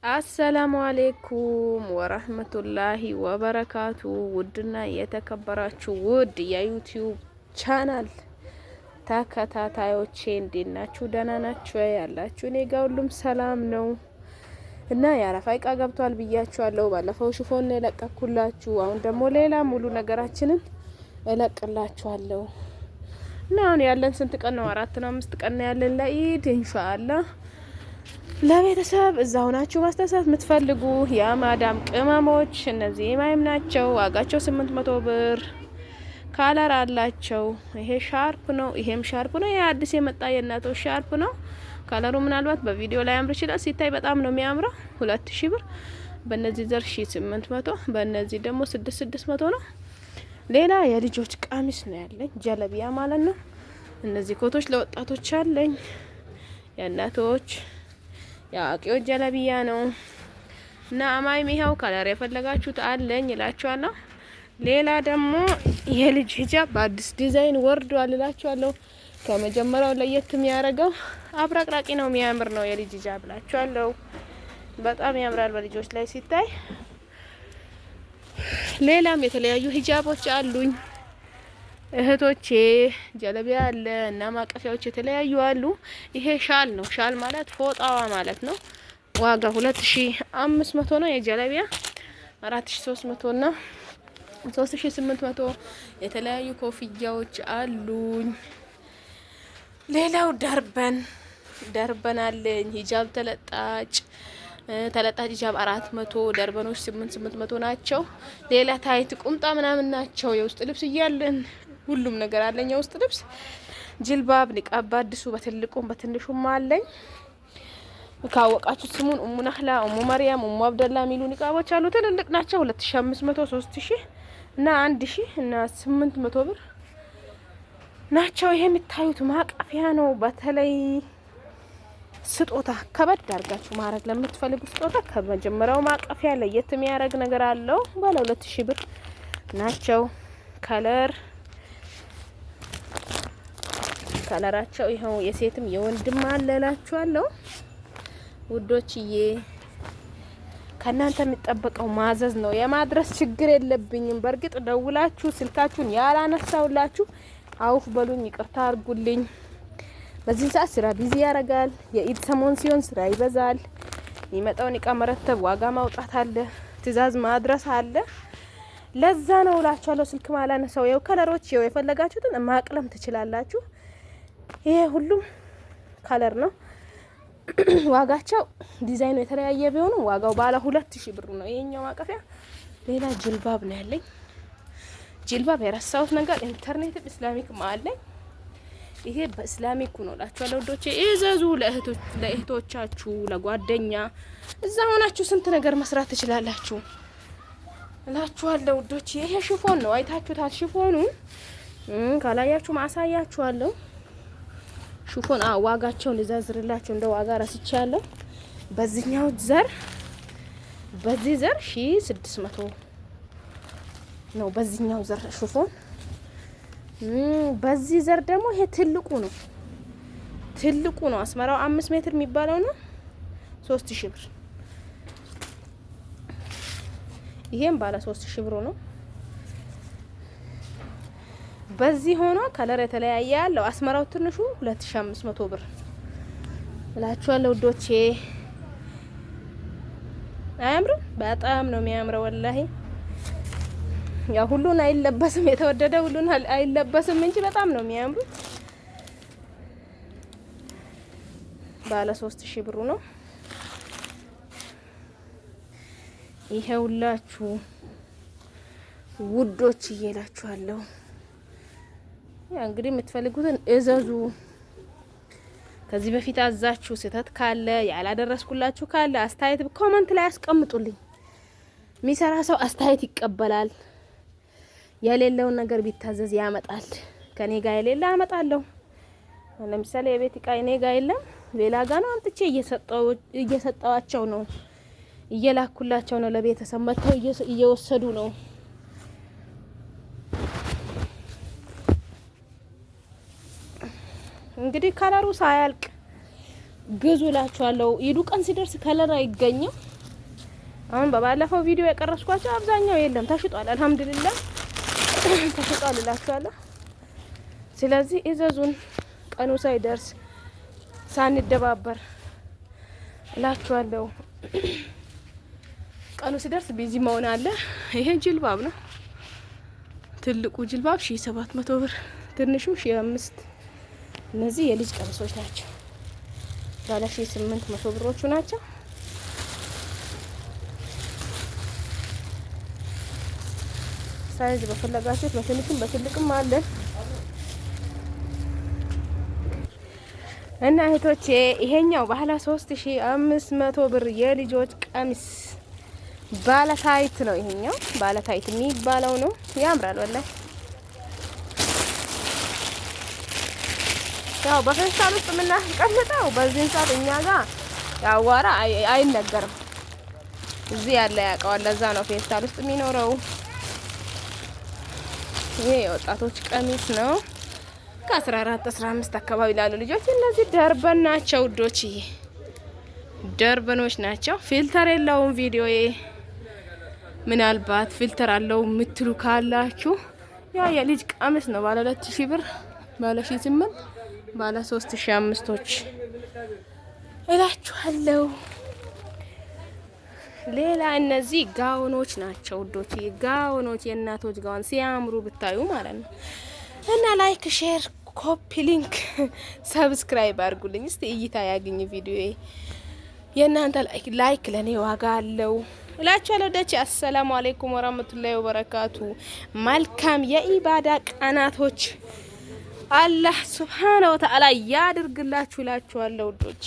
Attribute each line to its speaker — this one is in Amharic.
Speaker 1: አሰላሙ አሌይኩም ወረህመቱላሂ ወበረካቱ። ውድና የተከበራችሁ ውድ የዩቲዩብ ቻናል ተከታታዮቼ እንዴት ናችሁ? ደህና ናችሁ ያላችሁ? እኔ ጋ ሁሉም ሰላም ነው እና የአረፋ እቃ ገብቷል ብያችኋለሁ። ባለፈው ሽፎን የለቀኩላችሁ፣ አሁን ደግሞ ሌላ ሙሉ ነገራችንን እለቅላችኋለሁ እና አሁን ያለን ስንት ቀን ነው? 4 ነው 5 ቀን ነው ያለን ለኢድ ኢንሻአላህ። ለቤተሰብ እዛው ናችሁ ማስተሳት የምትፈልጉ የማዳም ቅመሞች እነዚህ ማይም ናቸው። ዋጋቸው 800 ብር። ካለር አላቸው። ይሄ ሻርፕ ነው፣ ይሄም ሻርፕ ነው። ይሄ አዲስ የመጣ የእናቶች ሻርፕ ነው። ካለሩ ምናልባት በቪዲዮ ላይ አምር ይችላል፣ ሲታይ በጣም ነው የሚያምረው። 2000 ብር። በእነዚህ ዘር 1800፣ በእነዚህ ደግሞ 600 ነው። ሌላ የልጆች ቀሚስ ነው ያለኝ፣ ጀለቢያ ማለት ነው። እነዚህ ኮቶች ለወጣቶች አለኝ፣ የእናቶች የአዋቂዎች ጀለቢያ ነው እና አማይም ይኸው ከለር የፈለጋችሁት አለኝ እላችኋለሁ። ሌላ ደግሞ የልጅ ሂጃብ በአዲስ ዲዛይን ወርዷል እላችኋለሁ። ከመጀመሪያው ለየት የሚያደርገው አብራቅራቂ ነው፣ የሚያምር ነው የልጅ ሂጃብ እላችኋለሁ። በጣም ያምራል በልጆች ላይ ሲታይ። ሌላም የተለያዩ ሂጃቦች አሉኝ እህቶቼ፣ ጀለቢያ አለ እና ማቀፊያዎች የተለያዩ አሉ። ይሄ ሻል ነው። ሻል ማለት ፎጣዋ ማለት ነው። ዋጋ 2500 ነው። የጀለቢያ 4300 እና 3800። የተለያዩ ኮፍያዎች አሉኝ። ሌላው ደርበን አለኝ። ሂጃብ ተለጣጭ ሂጃብ 400፣ ደርበኖች 800 ናቸው። ሌላ ታይት ቁምጣ ምናምን ናቸው። የውስጥ ልብስ እያለን ሁሉም ነገር አለኝ። የውስጥ ልብስ ጅልባብ፣ ኒቃብ አዲሱ በትልቁም በትንሹም አለኝ። ካወቃችሁ ስሙን ኡሙ ነህላ፣ ኡሙ መርያም፣ ኡሙ አብደላ የሚሉ ኒቃቦች አሉ። ትልልቅ ናቸው። 2500፣ 3000 እና 1000 እና 800 ብር ናቸው። ይሄ የምታዩት ማቀፊያ ነው። በተለይ ስጦታ ከበድ አድርጋችሁ ማድረግ ለምትፈልጉ ስጦታ ከመጀመሪያው ማቀፊያ ለየት የሚያደርግ ነገር አለው። ባለ 2000 ብር ናቸው። ከለራቸው ይኸው የሴትም የወንድም አለላችኋለሁ ውዶችዬ። ከእናንተ የሚጠበቀው ማዘዝ ነው። የማድረስ ችግር የለብኝም። በእርግጥ ደውላችሁ ስልካችሁን ያላነሳውላችሁ አውፍ በሉኝ፣ ይቅርታ አድርጉልኝ። በዚህ ሰዓት ስራ ቢዚ ያደርጋል። የኢድ ሰሞን ሲሆን ስራ ይበዛል። የሚመጣውን እቃ መረተብ፣ ዋጋ ማውጣት አለ፣ ትዕዛዝ ማድረስ አለ። ለዛ ነው እላችኋለሁ ስልክ ማላነሳው። ያው ከለሮች ያው የፈለጋችሁትን ማቅለም ትችላላችሁ። ይሄ ሁሉም ከለር ነው። ዋጋቸው ዲዛይኑ የተለያየ ቢሆኑ ዋጋው ባለ 2000 ብር ነው ይሄኛው ማቀፊያ። ሌላ ጅልባብ ነው ያለኝ። ጅልባብ የረሳሁት ነገር ኢንተርኔት ኢስላሚክ አለኝ። ይሄ በእስላሚክ ነው እላችኋለሁ ውዶቼ። እዘዙ፣ ለእህቶቻችሁ፣ ለጓደኛ እዛ ሆናችሁ ስንት ነገር መስራት ትችላላችሁ እላችኋለሁ ውዶቼ። ይሄ ሽፎን ነው፣ አይታችሁታል። ሽፎኑ ካላያችሁ ማሳያችኋለሁ። ሽፎን ዋጋቸውን ልዘርዝርላችሁ፣ እንደ ዋጋ ረስቻለሁ። በዚህ ዘር 1600 ነው። በዚህኛው ዘር ሽፎን። በዚህ ዘር ደግሞ ይሄ ትልቁ ነው። አስመራው 5 ሜትር የሚባለው ነው። 3000 ብር። ይሄም ባለ 3000 ብር ነው። በዚህ ሆኖ ከለር የተለያየ ያለው አስመራው ትንሹ 2500 ብር እላችኋለሁ ውዶቼ። አያምርም? በጣም ነው የሚያምረው ወላሂ። ያው ሁሉን አይለበስም፣ የተወደደ ሁሉን አይለበስም እንጂ በጣም ነው የሚያምሩ። ባለ 3000 ብሩ ነው። ይሄውላችሁ ውዶች እየላችኋለሁ። ያ እንግዲህ የምትፈልጉትን እዘዙ። ከዚህ በፊት አዛችሁ ስህተት ካለ ያላደረስኩላችሁ ካለ አስተያየት ኮመንት ላይ አስቀምጡልኝ። የሚሰራ ሰው አስተያየት ይቀበላል። የሌለውን ነገር ቢታዘዝ ያመጣል። ከኔ ጋር የሌለ አመጣለሁ። ለምሳሌ የቤት እቃ እኔ ጋር የለም፣ ሌላ ጋር ነው አምጥቼ እየሰጠዋቸው ነው፣ እየላኩላቸው ነው። ለቤተሰብ መጥተው እየወሰዱ ነው። እንግዲህ ከለሩ ሳያልቅ ግዙ እላችኋለሁ። ኢዱ ቀን ሲደርስ ከለር አይገኝም። አሁን በባለፈው ቪዲዮ የቀረስኳቸው አብዛኛው የለም ተሽጧል። አልሐምዱሊላህ ተሽጧል እላችኋለሁ። ስለዚህ እዘዙን ቀኑ ሳይደርስ ሳንደባበር እላችኋለሁ። ቀኑ ሲደርስ ቢዚ መሆን አለ። ይሄ ጅልባብ ነው። ትልቁ ጅልባብ 1700 ብር፣ ትንሹ 1500። እነዚህ የልጅ ቀሚሶች ናቸው። ባለ 1800 ብሮቹ ናቸው። ሳይዝ በፈለጋችሁት በትንሽም በትልቅም አለን እና እህቶቼ ይሄኛው ባለ 3500 ብር የልጆች ቀሚስ ባለ ታይት ነው። ይሄኛው ባለ ታይት የሚባለው ነው። ያምራል ወላሂ። ያው በፌስታል ውስጥ የምናስቀምጠው በዚህን ሰዓት እኛ ጋር ያዋራ አይነገርም። እዚህ ያለ ያውቀዋል። ለዛ ነው ፌስታል ውስጥ የሚኖረው። ይሄ የወጣቶች ቀሚስ ነው። ከ14 15 አካባቢ ላሉ ልጆች እነዚህ ደርበን ናቸው ውዶችዬ፣ ደርበኖች ናቸው። ፊልተር የለውም ቪዲዮዬ። ምናልባት ፊልተር አለው የምትሉ ካላችሁ ያ የልጅ ቀሚስ ነው። ባለ 2000 ብር፣ ባለ 1800፣ ባለ 3500ዎች እላችኋለሁ። ሌላ እነዚህ ጋውኖች ናቸው ውዶችዬ፣ ጋውኖች የእናቶች ጋውን ሲያምሩ ብታዩ ማለት ነው። እና ላይክ፣ ሼር፣ ኮፒ ሊንክ፣ ሰብስክራይብ አድርጉልኝ። እስቲ እይታ ያገኝ ቪዲዮ። የእናንተ ላይክ ለኔ ዋጋ አለው እላችኋለሁ። ደቼ አሰላሙ አለይኩም ወራህመቱላሂ ወበረካቱ። መልካም የኢባዳ ቀናቶች አላህ ሱብሃነሁ ወተዓላ ያድርግላችሁ እላችኋለሁ ውዶቼ።